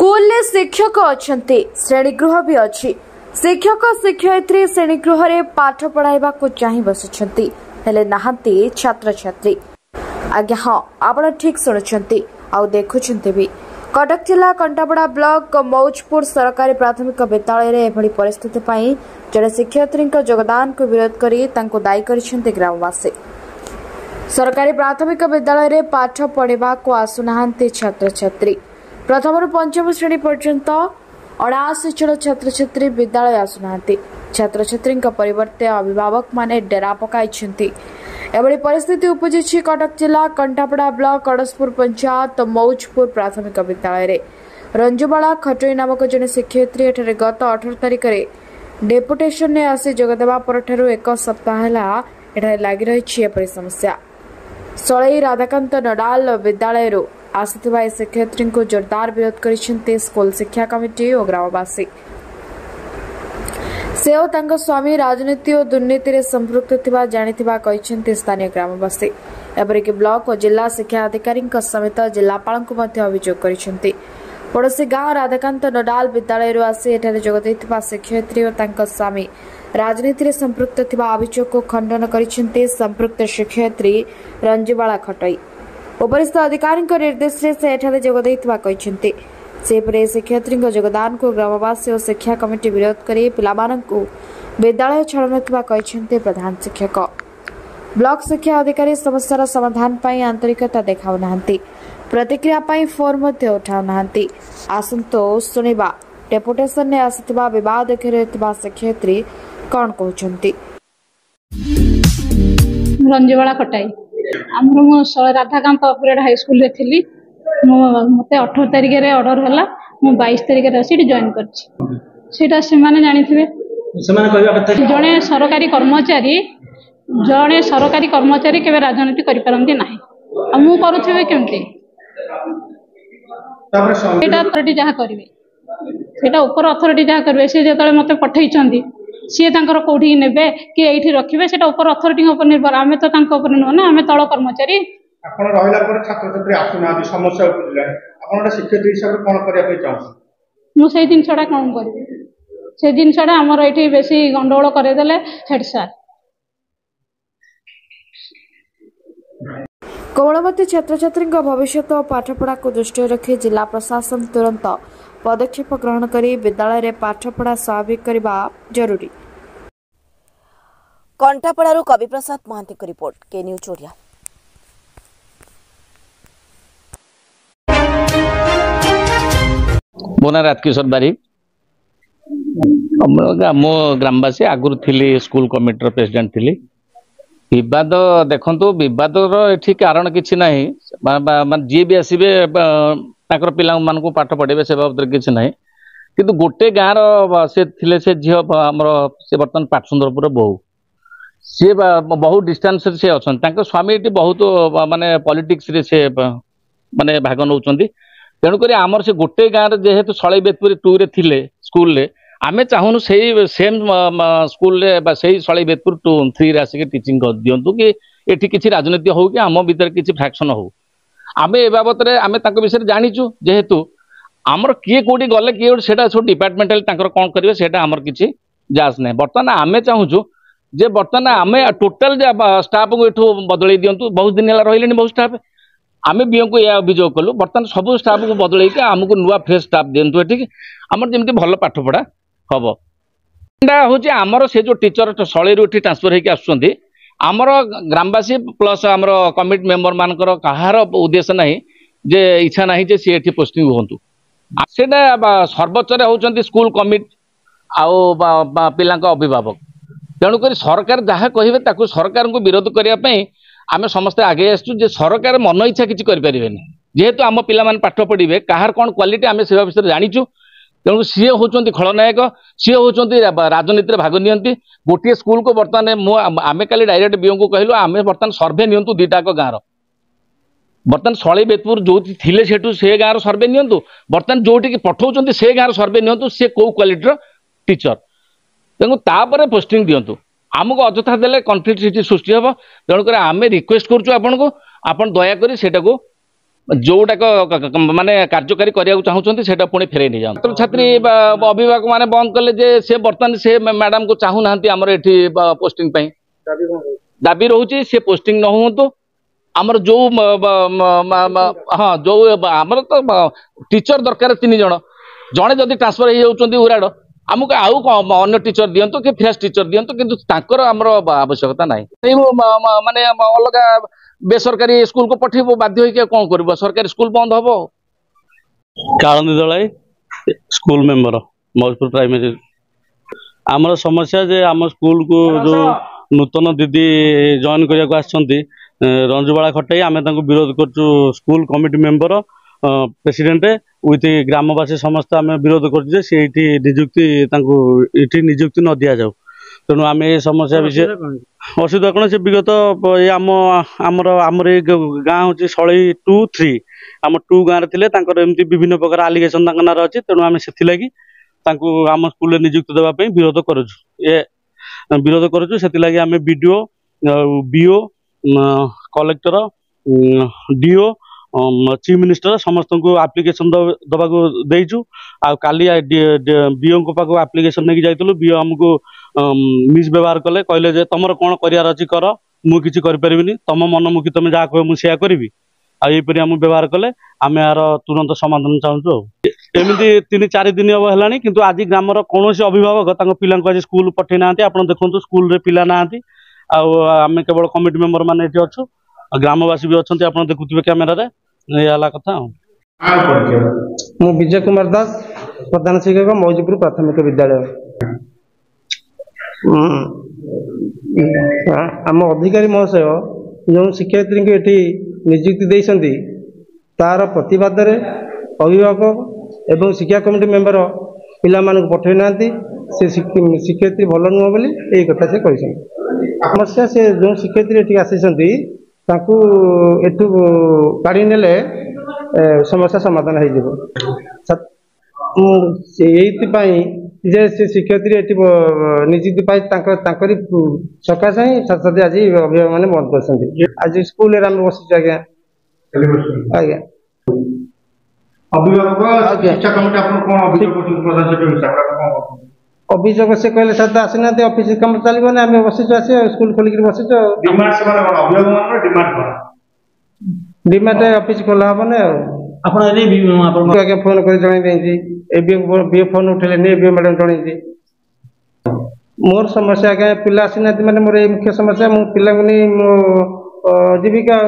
School ले शिक्षक अछंती श्रेणीगृह भी अच्छी शिक्षक शिक्षयित्री श्रेणीगृह रे पाठ पढ़ाइबा को चाहि बसुछंती हेले नाहंती छात्र छात्री। आज्ञा हाँ आपण ठीक सुनुछंती आउ देखुछंती भी। कटक जिला कंटापड़ा ब्लॉक मौजपुर सरकारी प्राथमिक विद्यालय रे एभली परिस्थिति पई जड़े शिक्षयित्री योगदान को विरोध करी तांको दायी करिसेंती ग्रामवासी। सरकारी प्राथमिक विद्यालय रे पाठ पढ़ा को आसुनाहांती छात्र छात्री। प्रथम पंचम श्रेणी पर्यंत 79 जन छात्र छात्री विद्यालय आसुनाहांती। छात्र छात्री परिवर्ते अभिभावक माने डेरा पकाइछंती। एभली परिस्थिति उपजिछि कटक जिला कंटापड़ा ब्लॉक अड़सपुर पंचायत मौजपुर प्राथमिक विद्यालय रे। रंजुबाला खटोई नामक जने शिक्षयित्री एठारे गत 18 तारिख रे डेपुटेशन ने आसी जोगदेवा परठारु एक सप्ताह ହେଲା एठारे लागि रहिछि एपरि समस्या। सळई राधाकांत नडाल विद्यालय रो आसिथिबा शिक्षयित्री को जोरदार विरोध करिसेंती स्कूल शिक्षा कमिटी और ग्रामवासी। से और तांको स्वामी राजनीति और दुर्नीति रे संपृक्त थिबा जानिथिबा कहिसेंती स्थानीय ग्रामवासी। एपरिक ब्लॉक और जिला शिक्षा अधिकारी समेत जिलापाल को मध्य अभियोग करिसेंती। पड़ोसी गांव राधाकांत नडाल विद्यालय रो आसी एठारे जोग दैथिबा शिक्षयित्री और तांको स्वामी राजनीति रे संपृक्त थिबा अभियोग को खंडन करिसेंती संपृक्त शिक्षयित्री रंजुबाला खटई। उपरिस्थ अधिकारी निर्देश से एठारे जोग दैथिबा कहिसेंती। सेपरे शिक्षयित्री योगदान को ग्रामवासी और शिक्षा कमिटी विरोध करी पिलामानंकु विद्यालय छाड़ुनथिबा कहिसेंती प्रधान शिक्षक। ब्लॉक शिक्षा अधिकारी समस्यार समाधान पाई आंतरिकता देखाउ नाहंती। प्रतिक्रिया पाई फोन मध्ये उठाउ नाहंती। आसंतोष सुनिबा डेपुटेशन ने आसिथिबा विवाद घेरैथिबा शिक्षयित्री कोन कहउछंती। रंजीवाला खटाई आमर मो राधाकांत अपरेड हाई स्कूल रे थिली। मते 18 तारिख रे ऑर्डर हला मो 22 तारिख रे आसी जॉइन करछि। सेटा से माने जानिथिबे सेमाने कहबा कथा जणे सरकारी कर्मचारी केबे राजनीति करि परंती नाही। मु करूथिबे केमती सेटा अथॉरिटी जहा करिवे सेटा ऊपर अथॉरिटी जहा करबे। से जेतले मते पठैछंती सी तांकर कोठी नेबे कि एठी रखिबे सेटा ऊपर अथॉरिटी ऊपर निर्भर। आमे तो तांको ऊपर न ना आमे तळ कर्मचारी। आपण रहिला पर छात्र छात्री आसुना समस्या उठिला आपण शिक्षक हिसाब कोन करिया पे चाहू मु सेही दिन छडा कोन करबे से दिन छडा हमर एठी बेसी गंडगोल करे देले हेड सर। कोमलमती छात्र छात्री भविष्य और पाठपढ़ा को दृष्टि रखी जिला प्रशासन तुरंत पदक्षेप ग्रहण करी विद्यालय रे पाठपढ़ा स्वाभाविक करबा जरूरी। कंटापड़ारू कवि प्रसाद महांती को रिपोर्ट के न्यूज ओडिया। मोना राजकिशोर बारिक मो ग्रामवासी आगुरी थी स्कूल कमिटी प्रेसिडेंट थी। विवाद देखो विवाद ये कारण किसी ना जी भी आसवे पिला मानक पाठ पढ़े से बाबद किसी ना कि गोटे गाँव से थिले से झील आमर से बर्तमान पाटसुंदरपुर बहु सी बहुत डिस्टेंस से अच्छा स्वामी ये बहुत माने पॉलिटिक्स रे से माने भाग नौ तेणुक आमर से गोटे गाँव जेहेतु सलई बेतपुर 2 रे थिले स्कूल रे आमे चाहूनु से सेम स्कूल रे से सलई बेतपुर 3 रे आसिक टीचिंग कर दियंतु कि एठी किछि राजनीति हो कि आम भीतर किछि फ्रैक्शन हो। आमे ए बाबत रे आमे ताको विषय जानिचु जेहेतु आमर किए कोडी गले किए सेटा सब डिपार्टमेंटल तांकर कोन करिवे सेटा आमर किछि जास नै। बर्तमान आमे चाहूछु जे बर्तमान आमे टोटल स्टाफ को एठू बदलै दियंतु। बहुत दिन हला रहिलेनी बहुत स्टाफ आमे बीओ को या अभियोग कलु बर्तमान सब स्टाफ को बदलै के आमको नुआ फ्रेश स्टाफ दियंतु एठी आमर जेमति भल पाठ पढ़ा हम हूँ आमर से जो टीचर सलई रू ट्रांसफर होकर आसुँच आमर ग्रामवासी प्लस आमर कमिटी मेंबर मानकर कहार उद्देश्य ना जे इच्छा ना जे सी पोस्टिंग हूँ से सर्वोच्च होती स्कूल कमिटी आउ पिला अभिभावक। तेणुक सरकार जहाँ कहे सरकार को विरोध करने आम समस्ते आगे आसु सरकार मन इच्छा किसी करें जेहेतु आम पिला पाठ पढ़े कहार कौन क्वालिटी आम से विषय जाचु। तेणु सी हूँ खलनायक सी हूँ राजनीति भाग नि गोटे स्कूल को बर्तमान आम कल डायरेक्ट बीओ को कहलु आम बर्तमान सर्भे नियंतु दुईटाक गाँव बर्तमान सलई बेतपुर जो थिले सेठू से गाँव सर्भे नियंतु बर्तमान जोटि पठाउछन्ति से गाँव सर्भे नियंतु से कौ क्वालिटीर टीचर तेणु तापर पोस्टिंग दियंतु। आमको अଯଥା देले कन्फ्लिक्ट सृष्टि हे। तेणुक आम रिक्वेस्ट करूँ आपन को आप दयाकोरी सेटा को जोटाक माने कार्यकारी करने चाहूँ से पुणी फेरे नहीं जाऊँ छात्र छात्री अभिभावक मैंने बंद कले जे से बर्तमान से मैडम को चाहूना आमर ये पोस्टिंग दाबी रोचे सी पोस्टिंग न हूँ आमर जो हाँ जो आमर तो टीचर दरकार 3 जन जड़े जदि ट्रांसफर हो उराड़ आमको आउ अन्य टीचर दिंतु कि फ्रेश टीचर दिंतु किंतु आमर आवश्यकता ना माने अलग बेसरकारी स्कूल को पठेबो बाध्य होइके कौन करबो सरकारी स्कूल बंद हबो Kalandi Dalai school member Maujpur primary आमर समस्या जे आम स्कूल को जो नूतन दीदी जॉइन करिया आछंती रंजुबाला खटाई आमे तांको विरोध करछु school committee member president with ग्रामवासी समस्त आम विरोध कर निजुक्ति निजुक्ति न दि जाऊ तेणु आम ये समस्या विषय असुविधा कौन से विगत आमर गाँ हूँ सलई 2, 3 आम 2 गाँव थे एमती विभिन्न प्रकार आलिगेसन नार अच्छे तेणु आम से आम स्कूल निजुक्ति देवाई विरोध करुचु ये विरोध करुचु से आम BDO BO collector DO chief minister समस्त को आप्लिकेसन दबा देचु काली बीओ पाक आप्लिकेसन नहीं जाइलु बीओ आमको मिस व्यवहार कले कहले जे तुम कौन करार अच्छी कर मुझे करें तुम मनमुखी तुम जहाँ कह मुझे करी आईपरी आम व्यवहार कले आम यार तुरंत समाधान चाहूँ एमती 3-4 दिन हम है कि आज ग्रामर कौन अभिभावक पिला आज स्कूल पठे ना आप देखो स्कूल पिला ना आम केवल कमिटी मेंबर मैंने ये अच्छु ग्रामवासी भी अच्छा आप देखुए कैमेरा ये कथा मु विजय कुमार दास प्रधान शिक्षक मौजपुर प्राथमिक विद्यालय आम अधिकारी महाशय जो शिक्षयित्री को ये निजुक्ति देते तार प्रतिवाद अभिभावक एवं शिक्षा कमिटी मेंबर पिला पठे ना से शिक्षयित्री भल नुह बोली यही कथा से कही समस्या से जो शिक्षयित्री आसी एठू काढ़ी नेले समस्या समाधान जे से शिक्षयित्री निजुक्ति पाई सकाशे ही छात्र छात्री आज अभिभावक मैंने बंद कर आज स्कूल बस आज्ञा आज्ञा अभियोग से कहले सर आसीना ऑफिस कम चलो ना आम बस आस स्कूल खोलिक बस डिमांड ऑफिस खोला हम ना आज्ञा फोन कर जनई फोन उठे नहीं मैडम जनई मोर समस्या आज्ञा पिला आसीना माने मोर मुख्य समस्या मु पिला नहीं मो जीविका।